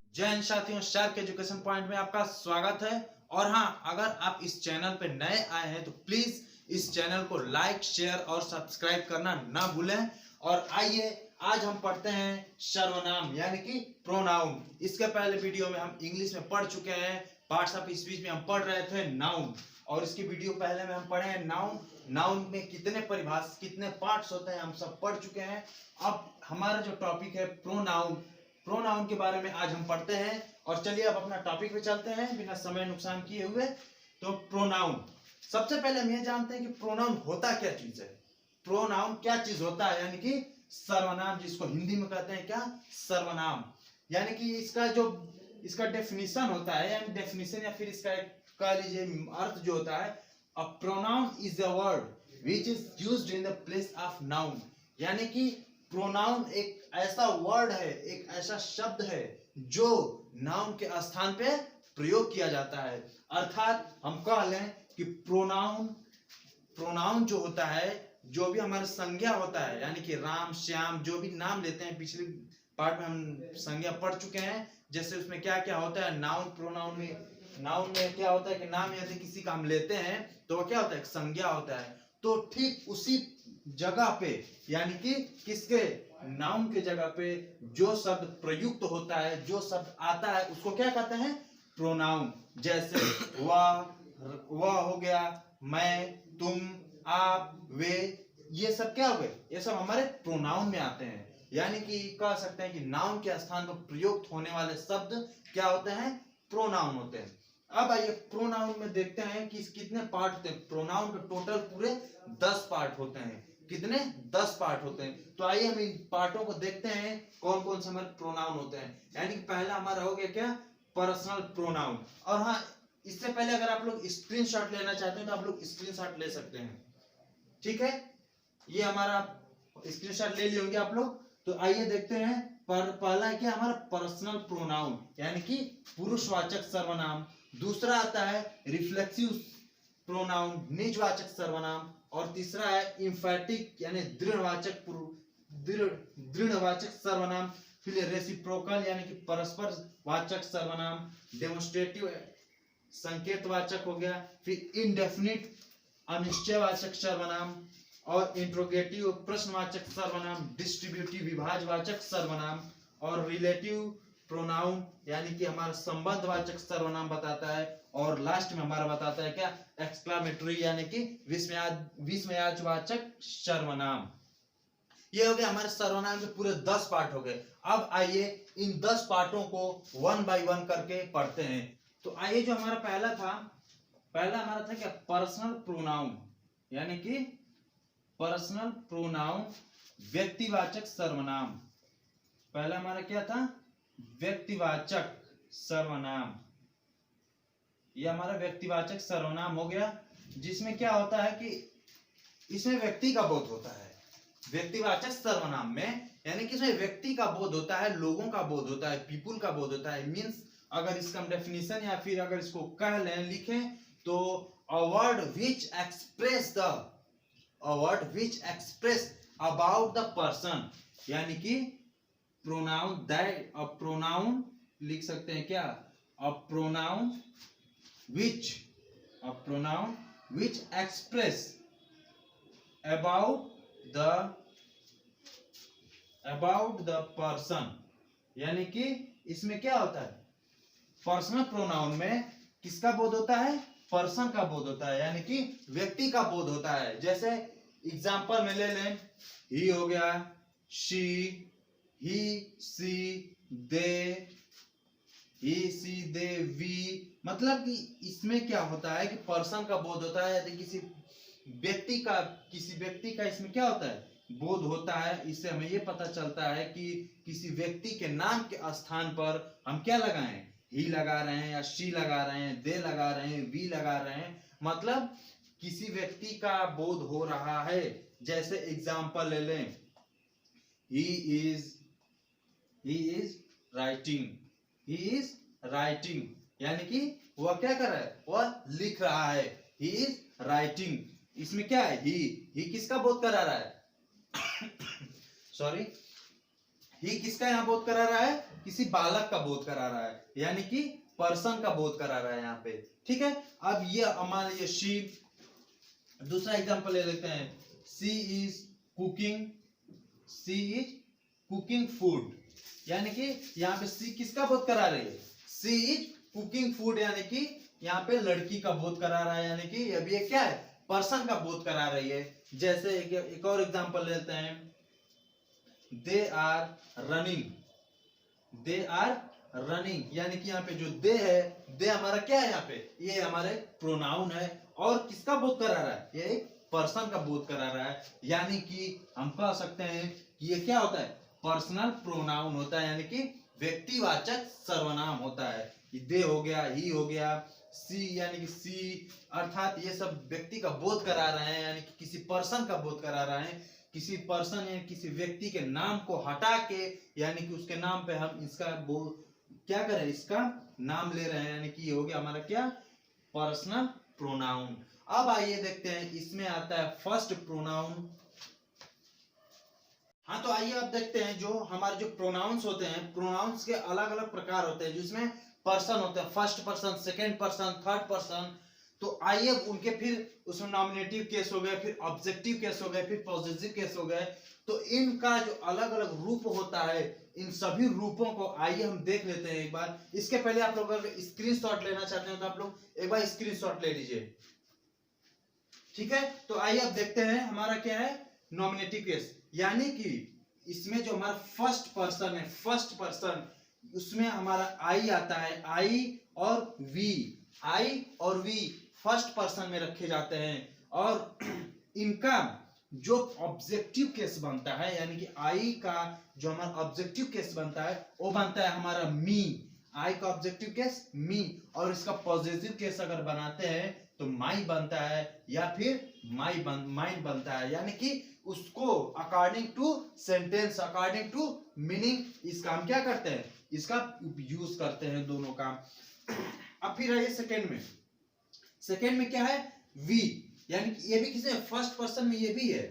जय हिंद साथियों, shark education point में आपका स्वागत है। और हाँ, अगर आप इस चैनल पे नए आए हैं तो प्लीज इस चैनल को लाइक, शेयर और सब्सक्राइब करना ना भूलें। और आइए आज हम पढ़ते हैं सर्वनाम यानी कि प्रोनाउन। इसके पहले वीडियो में हम इंग्लिश में पढ़ चुके हैं, पार्ट्स ऑफ स्पीच में हम पढ़ रहे थे नाउन, और इसकी वीडियो पहले में हम पढ़े हैं नाउन। नाउन में कितने परिभाषा, कितने पार्ट्स होते हैं हम सब पढ़ चुके हैं। अब हमारा जो टॉपिक है प्रोनाउन, प्रोनाउन के बारे में आज हम पढ़ते हैं। और चलिए अब अपना टॉपिक पे चलते हैं बिना समय नुकसान किए हुए। तो प्रोनाउन, सबसे पहले हम ये जानते हैं कि प्रोनाउन होता क्या चीज है। प्रोनाउन क्या चीज होता है, यानी कि सर्वनाम, जिसको हिंदी में कहते हैं क्या, सर्वनाम। यानी कि इसका डेफिनेशन होता है, यानी डेफिनेशन या फिर इसका एक कह लीजिए अर्थ जो होता है, a pronoun is a word which is used in the place of noun. यानी कि प्रोनाउन एक ऐसा वर्ड है, एक ऐसा शब्द है जो नाउन के स्थान पे प्रयोग किया जाता है। अर्थात हम कह लें कि प्रोनाउन जो होता है, जो भी हमारा संज्ञा होता है, यानी कि राम, श्याम, जो भी नाम लेते हैं, पिछले पार्ट में हम संज्ञा पढ़ चुके हैं। जैसे उसमें क्या क्या होता है, नाउन में क्या होता है कि नाम यदि किसी का हम लेते हैं तो क्या होता है, एक संज्ञा होता है। तो ठीक उसी जगह पे, यानी कि किसके, नाउन के जगह पे जो शब्द प्रयुक्त होता है, जो शब्द आता है, उसको क्या कहते हैं, प्रोनाउन। जैसे वह हो गया, मैं, तुम, आप, वे, ये सब क्या हो गए, ये सब हमारे प्रोनाउन में आते हैं। यानी कि कह सकते हैं कि नाउन के स्थान पर प्रयुक्त होने वाले शब्द क्या होते हैं, प्रोनाउन होते हैं। अब आइए प्रोनाउन में देखते हैं कि कितने पार्ट होते हैं। प्रोनाउन के टोटल पूरे 10 पार्ट होते हैं। कितने, 10 पार्ट होते हैं। तो आइए हम इन पार्टों को देखते हैं कौन कौन से हमारे प्रोनाउन होते हैं। यानी कि पहला हमारा हो गया क्या, पर्सनल प्रोनाउन। और हाँ, इससे पहले अगर आप लोग स्क्रीनशॉट लेना चाहते हैं तो आप लोग स्क्रीनशॉट ले सकते हैं, ठीक है। ये हमारा स्क्रीनशॉट ले लिए होंगे आप लोग। तो आइए देखते हैं। पहला है क्या, हमारा पर्सनल प्रोनाउन यानी कि पुरुषवाचक सर्वनाम। दूसरा आता है रिफ्लेक्सिव प्रोनाउन, निजवाचक सर्वनाम। और तीसरा है इंफैटिक यानी दृढ़वाचक सर्वनाम। फिर रेसिप्रोकल यानी कि परस्पर वाचक सर्वनाम। डेमोन्स्ट्रेटिव संकेतवाचक हो गया। फिर इंडेफिनिट अनिश्चयवाचक सर्वनाम। और इंट्रोगेटिव प्रश्नवाचक सर्वनाम। डिस्ट्रीब्यूटिव विभाजवाचक सर्वनाम। और रिलेटिव प्रोनाउन यानी कि हमारा संबंधवाचक सर्वनाम बताता है। और लास्ट में हमारा बताता है क्या, एक्सक्लामेटरी यानी कि विस्मयावाचक सर्वनाम। ये हो गया हमारे सर्वनाम के पूरे 10 पार्ट हो गए। अब आइए इन 10 पार्टों को 1 बाय 1 करके पढ़ते हैं। तो आइए, जो हमारा पहला हमारा था क्या, पर्सनल प्रोनाउन यानी कि पर्सनल प्रोनाउन, व्यक्तिवाचक सर्वनाम। पहला हमारा क्या था, व्यक्तिवाचक सर्वनाम। यह हमारा व्यक्तिवाचक सर्वनाम हो गया, जिसमें क्या होता है कि इसमें व्यक्ति का बोध होता है। व्यक्तिवाचक सर्वनाम में यानी कि इसमें व्यक्ति का बोध होता है, लोगों का बोध होता है, पीपुल का बोध होता है। मींस अगर इसका डेफिनेशन या फिर अगर इसको कह लें, लिखें तो a word which express about the person, यानी कि प्रोनाउन लिख सकते हैं क्या, a pronoun which express about the person। यानी कि इसमें क्या होता है, पर्सनल प्रोनाउन में किसका बोध होता है, पर्सन का बोध होता है, यानी कि व्यक्ति का बोध होता है। जैसे एग्जांपल में ले लें, ही हो गया, she, he, C, they, we. मतलब कि इसमें क्या होता है कि पर्सन का बोध होता है, यदि किसी व्यक्ति का इसमें क्या होता है, बोध होता है। इससे हमें यह पता चलता है कि किसी व्यक्ति के नाम के स्थान पर हम क्या लगाएं, ही लगा रहे हैं या शी लगा रहे हैं, दे लगा रहे हैं, वी लगा रहे हैं, मतलब किसी व्यक्ति का बोध हो रहा है। जैसे एग्जांपल ले लें, he is writing, यानी कि वह क्या कर रहा है, वह लिख रहा है। he is writing, इसमें क्या है, ही किसका बोध करा रहा है सॉरी, ही किसका यहाँ बोध करा रहा है? किसी बालक का बोध करा रहा है, यानी कि पर्सन का बोध करा रहा है यहाँ पे। ठीक है, अब ये हमारे ये शी, दूसरा एग्जांपल ले लेते हैं, शी इज कुकिंग फूड, यानी कि यहाँ पे सी किसका बोध करा रही है? सी इज कुकिंग फूड, यानी कि यहाँ पे लड़की का बोध करा रहा है, यानी कि अभी ये क्या है? पर्सन का बोध करा रही है। जैसे एक और एग्जांपल लेते हैं, दे आर रनिंग, यानी कि यहाँ पे जो दे है, दे हमारा क्या है? यहाँ पे ये हमारे प्रोनाउन है, और किसका बोध करा रहा है? ये एक पर्सन का बोध करा रहा है, यानी कि हम कह सकते हैं कि ये क्या होता है? पर्सनल प्रोनाउन होता है, यानी कि व्यक्तिवाचक सर्वनाम होता है। दे हो गया, ही हो गया, सी यानी कि सी, अर्थात ये सब व्यक्ति का बोध करा रहे हैं, यानी कि किसी पर्सन का बोध करा रहे हैं। किसी पर्सन या किसी व्यक्ति के नाम को हटा के, यानी कि उसके नाम पे हम इसका क्या करें? इसका नाम ले रहे हैं, यानी कि ये हो गया हमारा क्या? Personal pronoun. अब आइए देखते हैं, इसमें आता है फर्स्ट प्रोनाउन। हाँ, तो आइए अब देखते हैं जो हमारे जो प्रोनाउंस होते हैं, प्रोनाउंस के अलग अलग प्रकार होते हैं, जिसमें पर्सन होते हैं, first person, second person, third person. तो आइए उनके फिर उसमें नॉमिनेटिव केस हो गए, फिर ऑब्जेक्टिव केस हो गए, फिर पॉजिटिव केस हो गए। तो इनका जो अलग अलग रूप होता है, इन सभी रूपों को आइए हम देख लेते हैं एक बार। इसके पहले आप लोग अगर स्क्रीनशॉट लेना चाहते हैं तो आप लोग एक बार स्क्रीनशॉट ले लीजिए। ठीक है, तो आइए अब देखते हैं हमारा क्या है? नॉमिनेटिव केस, यानी कि इसमें जो हमारा फर्स्ट पर्सन है, फर्स्ट पर्सन, उसमें हमारा आई आता है, आई और वी फर्स्ट पर्सन में रखे जाते हैं। और इनका जो ऑब्जेक्टिव केस बनता है, यानी कि आई का जो हमारा ऑब्जेक्टिव केस बनता है, वो बनता है हमारा मी। आई का ऑब्जेक्टिव केस मी, और इसका पॉजिटिव केस अगर बनाते हैं तो माई बनता है, या फिर माइंड बनता है, यानी कि उसको according to sentence, according to meaning, इसका हम क्या करते हैं? इसका यूज करते हैं दोनों का। अब फिर आइए सेकेंड में क्या है? वी, यानी कि ये भी किसी फर्स्ट पर्सन में ये भी है,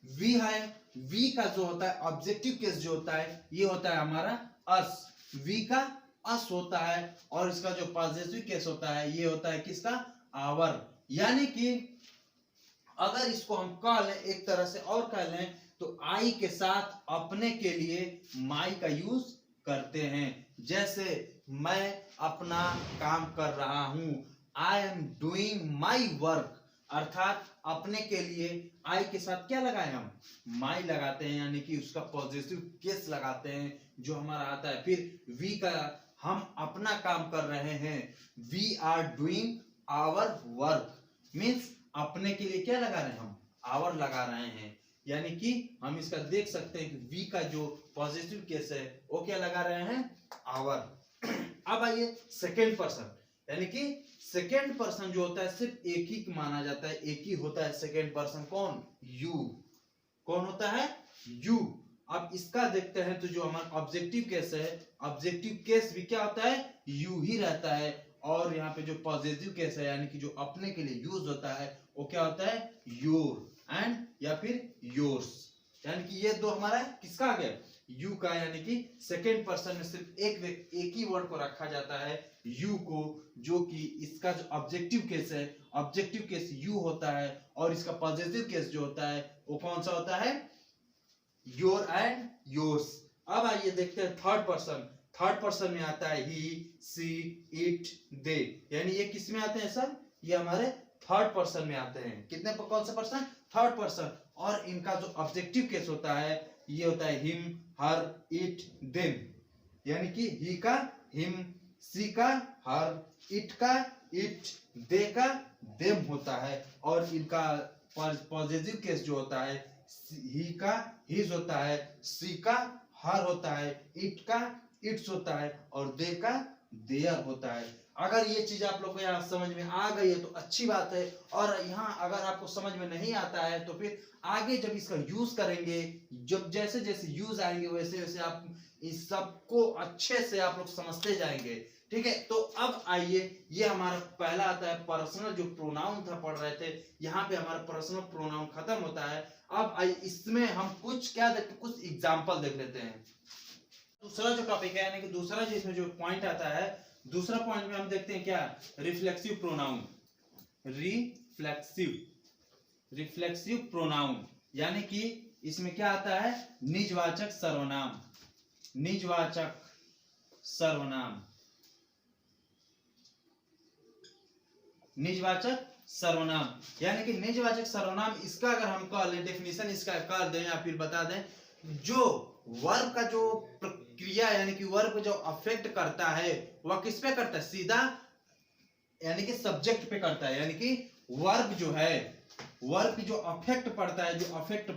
वी है। वी का जो होता है ऑब्जेक्टिव केस जो होता है, ये होता है हमारा अस, वी का अस होता है। और इसका जो पॉजिटिव केस होता है, ये होता है किसका? आवर। यानी कि अगर इसको हम कह लें एक तरह से और कह लें, तो आई के साथ अपने के लिए माई का यूज करते हैं। जैसे मैं अपना काम कर रहा हूं, I am doing my work, अर्थात अपने के लिए आई के साथ क्या लगाए? हम माई लगाते हैं, यानी कि उसका पॉजिटिव केस लगाते हैं जो हमारा आता है। फिर वी का, हम अपना काम कर रहे हैं, we are doing our work, means अपने के लिए क्या लगा रहे हैं? हम आवर लगा रहे हैं, यानी कि हम इसका देख सकते हैं कि वी का जो पॉजिटिव केस है वो क्या लगा रहे हैं? आवर। अब आइए सेकेंड पर्सन, यानी कि सेकेंड पर्सन जो होता है सिर्फ एक ही माना जाता है, एक ही होता है सेकेंड पर्सन। कौन? यू। कौन होता है? यू। अब इसका देखते हैं, तो जो हमारा ऑब्जेक्टिव केस है, ऑब्जेक्टिव केस भी क्या होता है? यू ही रहता है। और यहाँ पे जो पॉजिटिव केस है, यानी कि जो अपने के लिए यूज होता है, वो क्या होता है? योर एंड या फिर योर्स, यानी कि ये दो हमारा किसका आ गया? यू का, यानी कि सेकेंड पर्सन में सिर्फ एक ही वर्ड को रखा जाता है, यू को, जो कि इसका जो ऑब्जेक्टिव केस है, ऑब्जेक्टिव केस यू होता है। और इसका पॉजिटिव केस जो होता है वो कौन सा होता है? Your and yours. अब आइए देखते हैं थर्ड पर्सन। थर्ड पर्सन में आता है ही, सी, इट, दे, यानी ये किस में आते हैं सर? ये हमारे थर्ड पर्सन में आते हैं। कितने कौन सा पर्सन? Third person. और इनका जो ऑब्जेक्टिव केस होता है, ये होता है हिम, हर, इट, देम, यानी कि ही का हिम, सी का हर, इट का इट, दे का देम होता है। और इनका पॉजिटिव केस जो होता है, ही का हिज होता है, सी का हर होता है, इट का इट्स होता है, और दे का देयर होता है। अगर ये चीज आप लोग को यहाँ समझ में आ गई है तो अच्छी बात है, और यहाँ अगर आपको समझ में नहीं आता है तो फिर आगे जब इसका यूज करेंगे, जब जैसे जैसे यूज आएंगे वैसे वैसे आप इस सबको अच्छे से आप लोग समझते जाएंगे। ठीक है, तो अब आइए, ये हमारा पहला आता है पर्सनल जो प्रोनाउन था पढ़ रहे थे, यहाँ पे हमारा पर्सनल प्रोनाउन खत्म होता है। अब इसमें हम कुछ क्या देखते, कुछ एग्जाम्पल देख लेते हैं। दूसरा जो टॉपिक है यानी कि दूसरा जो इसमें जो पॉइंट आता है, दूसरा पॉइंट में हम देखते हैं क्या, रिफ्लेक्सिव प्रोनाउन। रिफ्लेक्सिव प्रोनाउन यानी कि इसमें क्या आता है, निजवाचक सर्वनाम। निजवाचक सर्वनाम, निजवाचक सर्वनाम यानी कि निजवाचक सर्वनाम, इसका अगर हम कह लें डेफिनेशन इसका कर दें या फिर बता दें, जो वर्ब का जो प्रक्रिया यानी कि वर्ब को जो अफेक्ट करता है वह किस पे करता है, सीधा यानी कि सब्जेक्ट पे करता है। यानी कि वर्ब जो है, वर्ब की जो अफेक्ट पड़ता है, जो अफेक्ट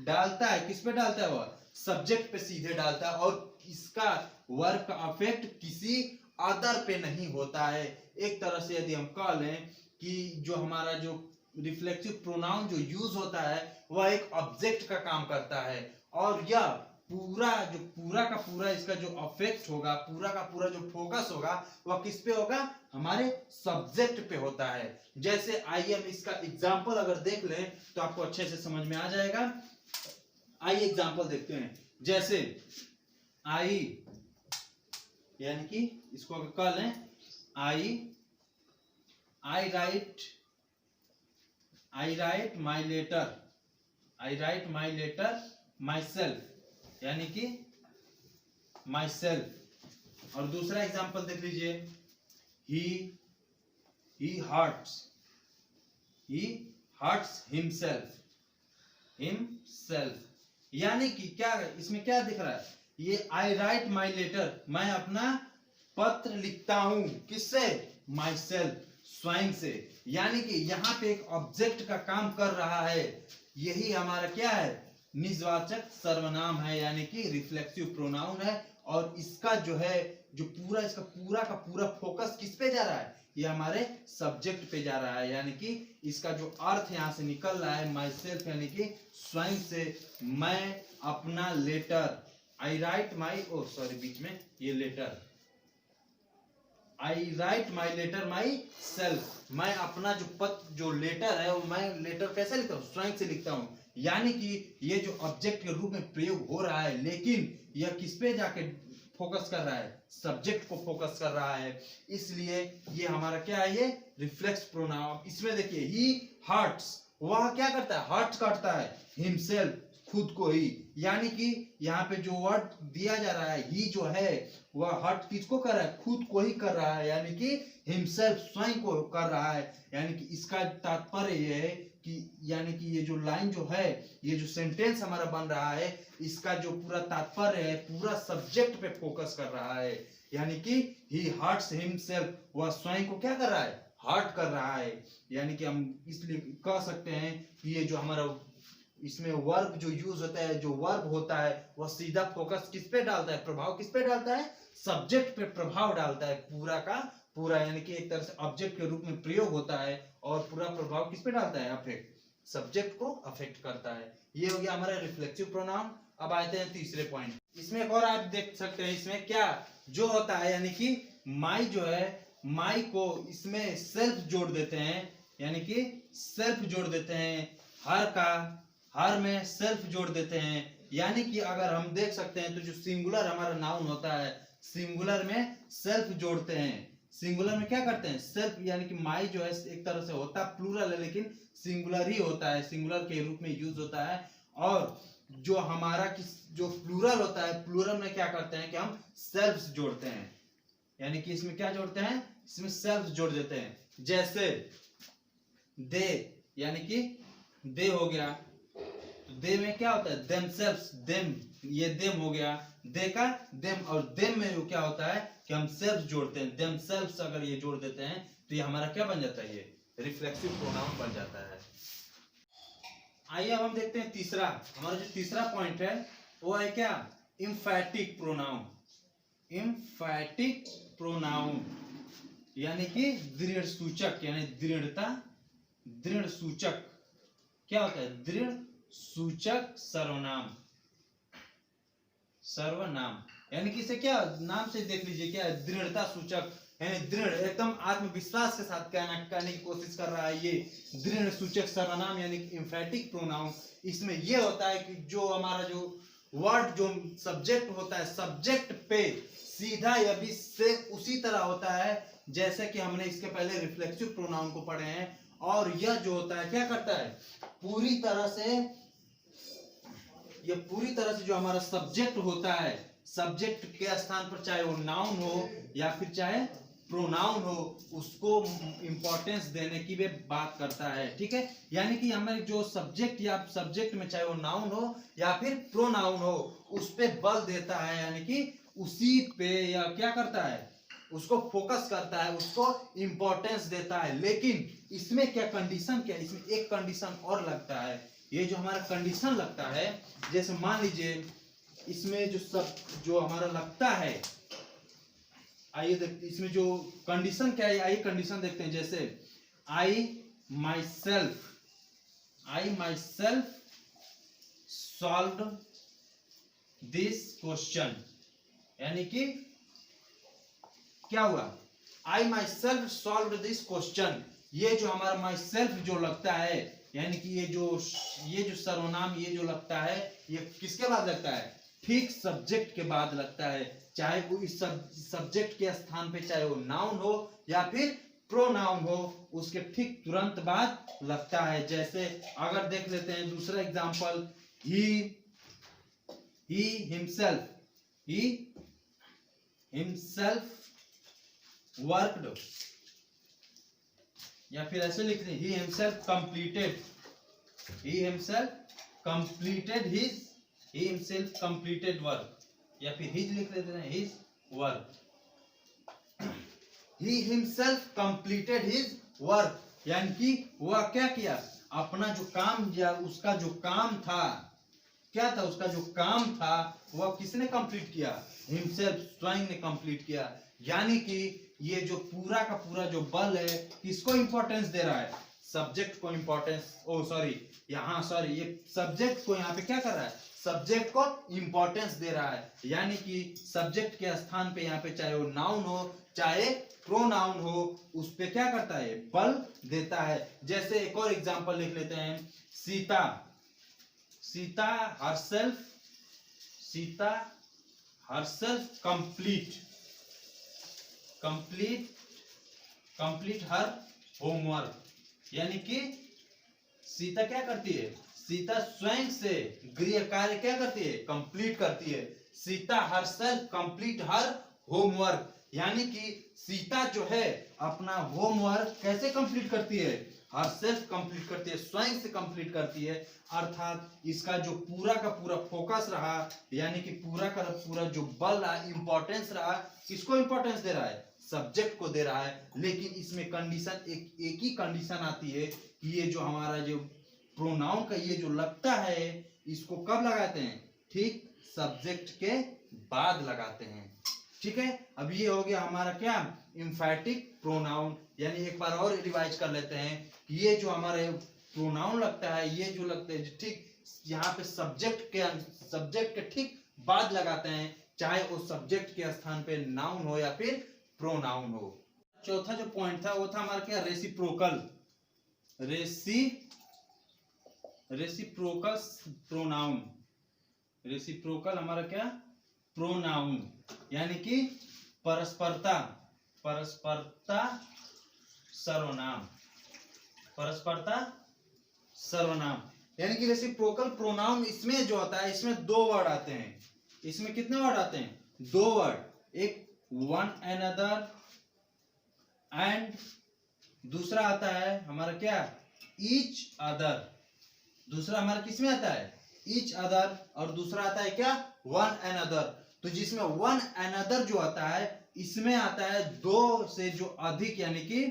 डालता है, किस पे डालता है, वह सब्जेक्ट पे सीधे डालता है, और इसका वर्ब का अफेक्ट किसी अदर पे नहीं होता है। एक तरह से यदि हम कह लें कि जो हमारा जो रिफ्लेक्सिव प्रोनाउन जो यूज होता है वह एक ऑब्जेक्ट का काम करता है, और यह पूरा का पूरा इसका जो अफेक्ट होगा, पूरा का पूरा जो फोकस होगा वह किस पे होगा, हमारे सब्जेक्ट पे होता है। जैसे आइए हम इसका एग्जांपल अगर देख लें तो आपको अच्छे से समझ में आ जाएगा। आइए एग्जांपल देखते हैं। जैसे आई यानी कि इसको अगर कह लें, I write my letter my self यानी कि माई सेल्फ। और दूसरा एग्जांपल देख लीजिए, ही हर्ट्स हिमसेल्फ यानी कि क्या, इसमें क्या दिख रहा है, ये आई राइट माई लेटर, मैं अपना पत्र लिखता हूं, किससे, माई सेल्फ, स्वयं से। यानी कि यहाँ पे एक ऑब्जेक्ट का काम कर रहा है, यही हमारा क्या है, निजवाचक सर्वनाम है, यानी कि रिफ्लेक्सिव प्रोनाउन है। और इसका जो है, जो पूरा इसका पूरा का पूरा फोकस किस पे जा रहा है, ये हमारे सब्जेक्ट पे जा रहा है। यानी कि इसका जो अर्थ यहाँ से निकल रहा है, माई सेल्फ यानी कि स्वयं से, मैं अपना letter, I write my, oh sorry बीच में ये letter, I write my letter my self अपना जो पत्र जो लेटर है वो मैं लेटर कैसे लिखता हूँ, स्वयं से लिखता हूँ। यानी कि ये जो ऑब्जेक्ट के रूप में प्रयोग हो रहा है, लेकिन यह किस पे जाके फोकस कर रहा है, सब्जेक्ट को फोकस कर रहा है, इसलिए ये हमारा क्या है, ये रिफ्लेक्स प्रोनाउन। इसमें देखिए, ही हर्ट्स, वह क्या करता है, हर्ट करता है, हिमसेल्फ, खुद को ही। यानी कि यहाँ पे जो वर्ड दिया जा रहा है, ही जो है वह हर्ट किसको कर रहा है, खुद को ही कर रहा है, यानी कि हिमसेल्फ, स्वयं को कर रहा है। यानी कि इसका तात्पर्य ये है कि यानी कि ये जो लाइन जो है, ये जो सेंटेंस हमारा बन रहा है, इसका जो पूरा तात्पर्य है पूरा सब्जेक्ट पे फोकस कर रहा है। यानी कि ही हर्ट्स हिमसेल्फ, वह स्वयं को क्या कर रहा है, हर्ट कर रहा है। यानी कि हम इसलिए कह सकते हैं कि ये जो हमारा इसमें वर्ब जो यूज होता है, जो वर्ब होता है वह सीधा फोकस किस पे डालता है, प्रभाव किस पे डालता है, सब्जेक्ट पे प्रभाव डालता है, पूरा का पूरा। यानी कि एक तरह से ऑब्जेक्ट के रूप में प्रयोग होता है और पूरा प्रभाव किस पे डालता है, अफेक्ट, सब्जेक्ट को अफेक्ट करता है। ये हो गया हमारा रिफ्लेक्सिव प्रोनाउन। अब आते हैं तीसरे पॉइंट। इसमें एक और आप देख सकते हैं, इसमें क्या जो होता है, यानी कि माई जो है, माई को इसमें सेल्फ जोड़ देते हैं, यानी कि सेल्फ जोड़ देते हैं, हर में सेल्फ जोड़ देते हैं। यानी कि अगर हम देख सकते हैं तो जो सिंगुलर हमारा नाउन होता है, सिंगुलर में सेल्फ जोड़ते हैं, सिंगुलर में क्या करते हैं, सेल्फ। यानी कि माई जो है एक तरह से होता है प्लूरल है, लेकिन सिंगुलर ही होता है, सिंगुलर के रूप में यूज होता है। और जो हमारा जो प्लूरल होता है, प्लूरल में क्या करते हैं कि हम सेल्फ जोड़ते हैं, यानी कि इसमें क्या जोड़ते हैं, इसमें सेल्फ जोड़ देते हैं। जैसे दे, यानी कि दे हो गया, तो दे में क्या होता है, देमसेल्व्स, देम, ये देम हो गया, दे का देम, और देम में क्या होता है कि हम सेल्फ जोड़ते हैं, देमसेल्व्स अगर ये जोड़ देते हैं तो ये हमारा क्या बन जाता है, ये रिफ्लेक्सिव प्रोनाउन बन जाता है। आइए अब हम देखते हैं तीसरा, हमारा जो तीसरा पॉइंट है वो है क्या, एम्फैटिक प्रोनाउन। एम्फैटिक प्रोनाउन यानी कि दृढ़ सूचक, यानी दृढ़ता, दृढ़ सूचक क्या होता है, दृढ़ सूचक सर्वनाम, सर्वनाम। यानी कि इसे क्या नाम से देख लीजिए, क्या है, दृढ़ता सूचक यानी दृढ़, एकदम आत्मविश्वास के साथ कहने की कोशिश कर रहा है। ये दृढ़ सूचक सर्वनाम यानी एम्फैटिक प्रोनाउन, इसमें ये होता है कि जो हमारा जो वर्ड जो सब्जेक्ट होता है, सब्जेक्ट पे सीधा या भी से उसी तरह होता है जैसे कि हमने इसके पहले रिफ्लेक्सिव प्रोनाउन को पढ़े हैं। और यह जो होता है क्या करता है, पूरी तरह से जो हमारा सब्जेक्ट होता है, सब्जेक्ट के स्थान पर चाहे वो नाउन हो या फिर चाहे प्रोनाउन हो, उसको इंपॉर्टेंस देने की भी बात करता है। ठीक है, यानी कि हमें जो सब्जेक्ट या सब्जेक्ट में चाहे वो नाउन हो या फिर प्रोनाउन हो, उस पे बल देता है, यानी कि उसी पे या क्या करता है, उसको फोकस करता है, उसको इंपॉर्टेंस देता है। लेकिन इसमें क्या कंडीशन, क्या इसमें एक कंडीशन और लगता है। ये जो हमारा कंडीशन लगता है, जैसे मान लीजिए इसमें जो हमारा लगता है, आइए देखते इसमें जो कंडीशन क्या है, आइए कंडीशन देखते हैं। जैसे I myself solved this question, यानी कि क्या हुआ, I myself solved this question. ये जो हमारा माई सेल्फ जो लगता है, यानी कि ये जो सर्वनाम ये जो लगता है, ये किसके बाद लगता है, ठीक सब्जेक्ट के बाद लगता है। चाहे वो इस सब्जेक्ट के स्थान पे चाहे वो नाउन हो या फिर प्रोनाउन हो, उसके ठीक तुरंत बाद लगता है। जैसे अगर देख लेते हैं दूसरा एग्जांपल, ही हिमसेल्फ वर्कड, या फिर ऐसे लिखते हैं ही हिमसेल्फ कंप्लीटेड वर्क, या फिर हिज लिख लेते हैं his work. He himself completed his work, यानी कि वह क्या किया, अपना जो काम या उसका जो काम था, क्या था उसका जो काम था, वह किसने कंप्लीट किया, हिमसेल्फ, स्वयं ने कंप्लीट किया। यानी कि ये जो पूरा का पूरा जो बल है, किसको इंपॉर्टेंस दे रहा है, सब्जेक्ट को इंपॉर्टेंस, ये सब्जेक्ट को यहाँ पे क्या कर रहा है, सब्जेक्ट को इंपॉर्टेंस दे रहा है। यानी कि सब्जेक्ट के स्थान पे यहाँ पे चाहे वो नाउन हो चाहे प्रोनाउन हो, उस पे क्या करता है, बल देता है। जैसे एक और एग्जांपल लिख लेते हैं, Sita herself complete her homework, यानी कि सीता क्या करती है, सीता स्वयं से गृह कार्य क्या करती है, कंप्लीट करती है। Sita herself complete her homework, यानी कि सीता जो है अपना होमवर्क कैसे कंप्लीट करती है, हरसेल्फ कंप्लीट करती है, स्वयं से कंप्लीट करती है। अर्थात इसका जो पूरा का पूरा फोकस रहा, यानी कि पूरा का पूरा जो बल रहा, इंपॉर्टेंस रहा, किसको इंपॉर्टेंस दे रहा है, सब्जेक्ट को दे रहा है। लेकिन इसमें कंडीशन एक ही कंडीशन आती है कि ये जो हमारा जो प्रोनाउन का ये जो लगता है, इसको कब लगाते हैं, ठीक सब्जेक्ट के बाद लगाते हैं। ठीक है, अब ये हो गया हमारा क्या, एम्फैटिक प्रोनाउन। यानी एक बार और रिवाइज कर लेते हैं, ये जो हमारे प्रोनाउन लगता है, ये जो लगते हैं ठीक यहाँ पे सब्जेक्ट के ठीक बाद लगाते हैं, चाहे वो सब्जेक्ट के स्थान पे नाउन हो या फिर प्रोनाउन हो। चौथा जो पॉइंट था वो था हमारा क्या, रेसिप्रोकल प्रोनाउन। रेसिप्रोकल हमारा क्या, प्रोनाउन, यानी कि परस्परता सर्वनाम, यानी कि रेसिप्रोकल प्रोनाउन इसमें जो होता है, इसमें दो वर्ड आते हैं। इसमें कितने वर्ड आते हैं, दो वर्ड, एक वन अनदर एंड दूसरा आता है हमारा क्या, ईच अदर। दूसरा हमारा किसमें आता है, ईच अदर, और दूसरा आता है क्या, वन अनदर। तो जिसमें वन अनदर जो आता है, इसमें आता है दो से जो अधिक, यानी कि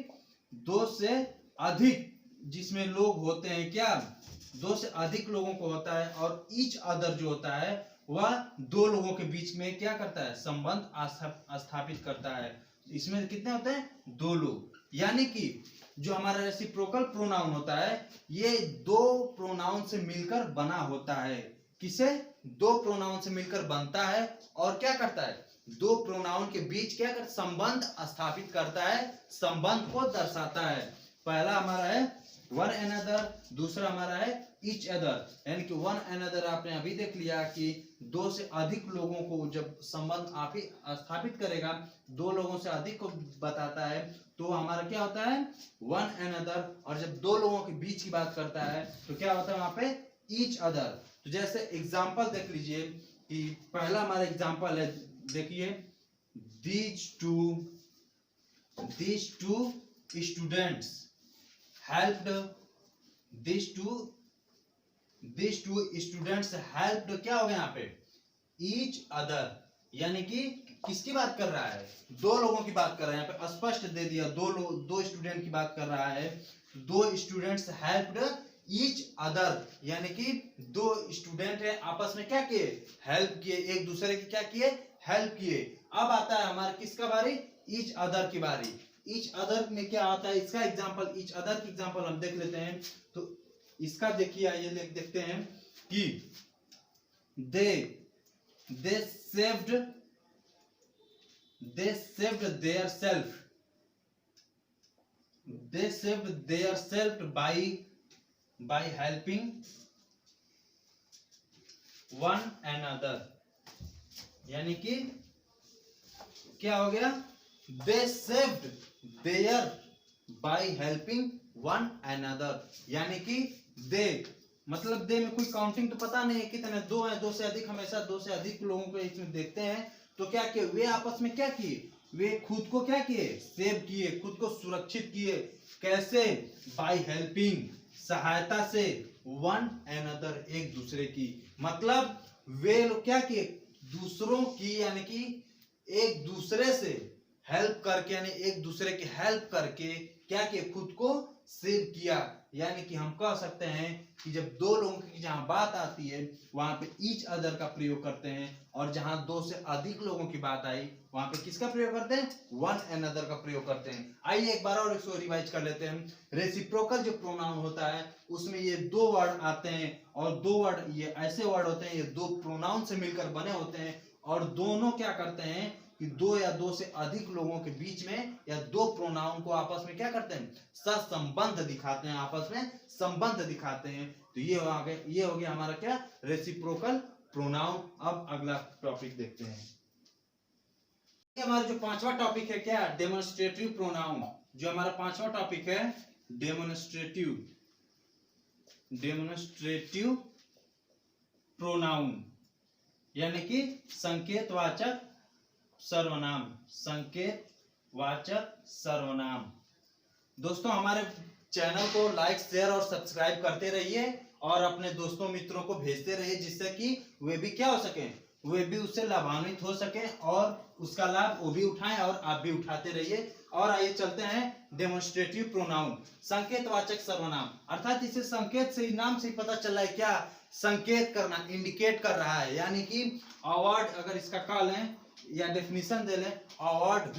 दो से अधिक जिसमें लोग होते हैं, क्या दो से अधिक लोगों को होता है। और ईच अदर जो होता है वह दो लोगों के बीच में क्या करता है, संबंध स्थापित करता है। इसमें कितने होते हैं, दो लोग। यानी कि जो हमारा रेसिप्रोकल प्रोनाउन होता है, ये दो प्रोनाउन से मिलकर बना होता है। किसे, दो प्रोनाउन से मिलकर बनता है, और क्या करता है, दो प्रोनाउन के बीच क्या कर संबंध स्थापित करता है, संबंध को दर्शाता है। पहला हमारा है वन अनदर, दूसरा हमारा है ईच अदर। यानी कि वन अनदर आपने अभी देख लिया कि दो से अधिक लोगों को जब संबंध आप ही स्थापित करेगा, दो लोगों से अधिक को बताता है तो हमारा क्या होता है वन अनदर। और जब दो लोगों के बीच की बात करता है तो क्या होता है वहां पे ईच अदर। तो जैसे एग्जांपल देख लीजिए कि पहला हमारा एग्जांपल है, देखिए these two students helped क्या हो गया यहाँ पे each other। यानी कि किसकी बात कर रहा है, दो लोगों की बात कर रहा है। यहाँ पे स्पष्ट दे दिया दो स्टूडेंट की बात कर रहा है। दो स्टूडेंट्स हेल्प्ड ईच अदर, यानी कि दो स्टूडेंट है आपस में क्या किए हेल्प किए, एक दूसरे की क्या किए हेल्प किए। अब आता है हमारा किसका बारी ईच अदर की बारी। ईच अदर में क्या आता है, इसका एग्जांपल ईच अदर की एग्जांपल हम देख लेते हैं। तो इसका देखिए आइए देखते हैं कि they saved their self by helping one another। यानी कि क्या हो गया they saved their by helping one another। यानी कि they मतलब दे में कोई काउंटिंग तो पता नहीं है कितने, दो है, दो से अधिक, हमेशा दो से अधिक लोगों को इसमें देखते हैं। तो क्या किए वे आपस में क्या किए, वे खुद को क्या किए सेव किए, खुद को सुरक्षित किए। कैसे बाय हेल्पिंग सहायता से, वन अनदर एक दूसरे की। मतलब वे लोग क्या किए दूसरों की, यानी कि एक दूसरे से हेल्प करके, यानी एक दूसरे की हेल्प करके क्या किए खुद को सेव किया। यानी कि हम कह सकते हैं कि जब दो लोगों की जहां बात आती है वहां पे ईच अदर का प्रयोग करते हैं, और जहां दो से अधिक लोगों की बात आई वहां पे किसका प्रयोग करते हैं वन अनदर का प्रयोग करते हैं। आइए एक बार और इसको रिवाइज कर लेते हैं। रेसिप्रोकल जो प्रोनाउन होता है उसमें ये दो वर्ड आते हैं, और दो वर्ड ये ऐसे वर्ड होते हैं, ये दो प्रोनाउन से मिलकर बने होते हैं, और दोनों क्या करते हैं कि दो या दो से अधिक लोगों के बीच में या दो प्रोनाउन को आपस में क्या करते हैं सहसंबंध दिखाते हैं, आपस में संबंध दिखाते हैं। तो ये हो गया हमारा क्या रेसिप्रोकल प्रोनाउन। अब अगला टॉपिक देखते हैं। हमारा जो पांचवा टॉपिक है क्या डेमोन्स्ट्रेटिव प्रोनाउन। जो हमारा पांचवा टॉपिक है डेमोन्स्ट्रेटिव प्रोनाउन, यानी कि संकेतवाचक सर्वनाम, संकेतवाचक सर्वनाम। दोस्तों हमारे चैनल को लाइक शेयर और सब्सक्राइब करते रहिए और अपने दोस्तों मित्रों को भेजते रहिए, जिससे कि वे भी क्या हो सके, वे भी उससे लाभान्वित हो सके और उसका लाभ वो भी उठाएं और आप भी उठाते रहिए। और आइए चलते हैं डेमोन्स्ट्रेटिव प्रोनाउन, संकेतवाचक सर्वनाम। अर्थात इसे संकेत से नाम से ही पता चल रहा है क्या संकेत करना, इंडिकेट कर रहा है। यानी कि अवार्ड अगर इसका का लें या डेफिनेशन दे लें, award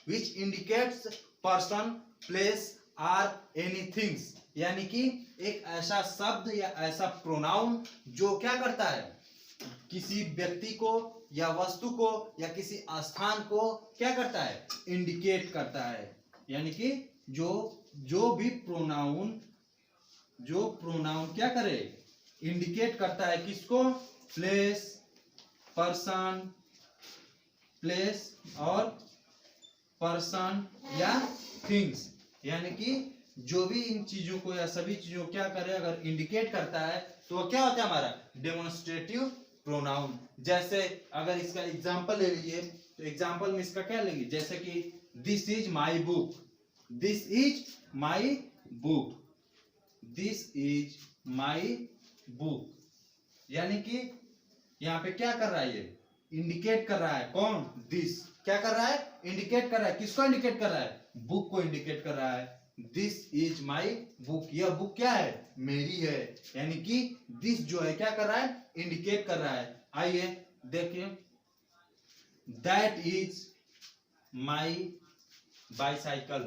which indicates person place are anythings. यानी कि एक ऐसा शब्द या ऐसा प्रोनाउन जो क्या करता है किसी व्यक्ति को या वस्तु को या किसी स्थान को क्या करता है इंडिकेट करता है। यानी कि जो भी प्रोनाउन क्या करे इंडिकेट करता है किसको, प्लेस, पर्सन, प्लेस और पर्सन या थिंग्स। यानी कि जो भी इन चीजों को या सभी चीजों को क्या करे अगर इंडिकेट करता है तो वो क्या होता है हमारा डेमोन्स्ट्रेटिव प्रोनाउन। जैसे अगर इसका एग्जांपल ले लीजिए तो एग्जांपल में इसका क्या लेंगे, जैसे कि this is my book, this is my book, this is my book. यानी कि यहाँ पे क्या कर रहा है ये इंडिकेट कर रहा है, कौन दिस क्या कर रहा है इंडिकेट कर रहा है, किसको इंडिकेट कर रहा है बुक को इंडिकेट कर रहा है। दिस इज माई बुक, यह बुक क्या है मेरी है। यानी कि दिस जो है क्या कर रहा है इंडिकेट कर रहा है। आइए देखिए that is my bicycle,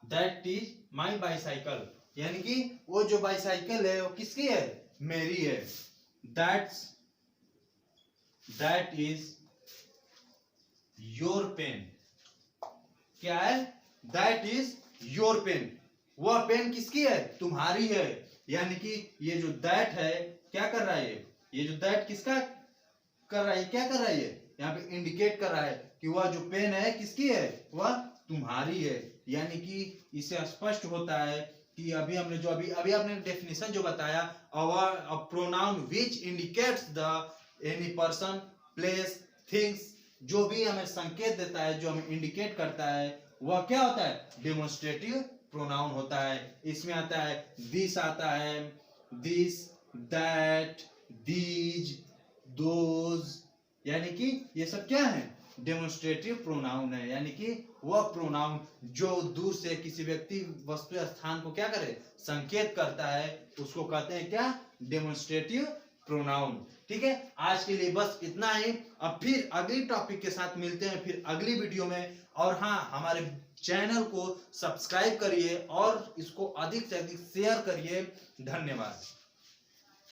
that is my bicycle. यानी कि वो जो बाइसाइकिल है वो किसकी है मेरी है। That is your pen. क्या है? That is your pen. वह पेन किसकी है? तुम्हारी है। यानी कि ये जो दैट है क्या कर रहा है? ये जो दैट किसका कर रहा है? क्या कर रहा है? ये यहाँ पे इंडिकेट कर रहा है कि वह जो पेन है किसकी है? वह तुम्हारी है। यानी कि इससे स्पष्ट होता है कि अभी हमने जो अभी आपने डेफिनेशन जो बताया, a pronoun which indicates the any person, place, things, जो भी हमें संकेत देता है, जो हमें इंडिकेट करता है, वह क्या होता है? डेमोन्स्ट्रेटिव प्रोनाउन होता है। इसमें आता है दिस, आता है दिस, दैट, दीज, दोज, यानी कि ये सब क्या है? डेमोन्स्ट्रेटिव प्रोनाउन है। यानी कि वह प्रोनाउन जो दूर से किसी व्यक्ति, वस्तु या स्थान को क्या करे? संकेत करता है, उसको कहते हैं क्या? Demonstrative pronoun. ठीक है, आज के लिए बस इतना ही। अब फिर अगली टॉपिक के साथ मिलते हैं फिर अगली वीडियो में। और हाँ, हमारे चैनल को सब्सक्राइब करिए और इसको अधिक से अधिक शेयर करिए। धन्यवाद।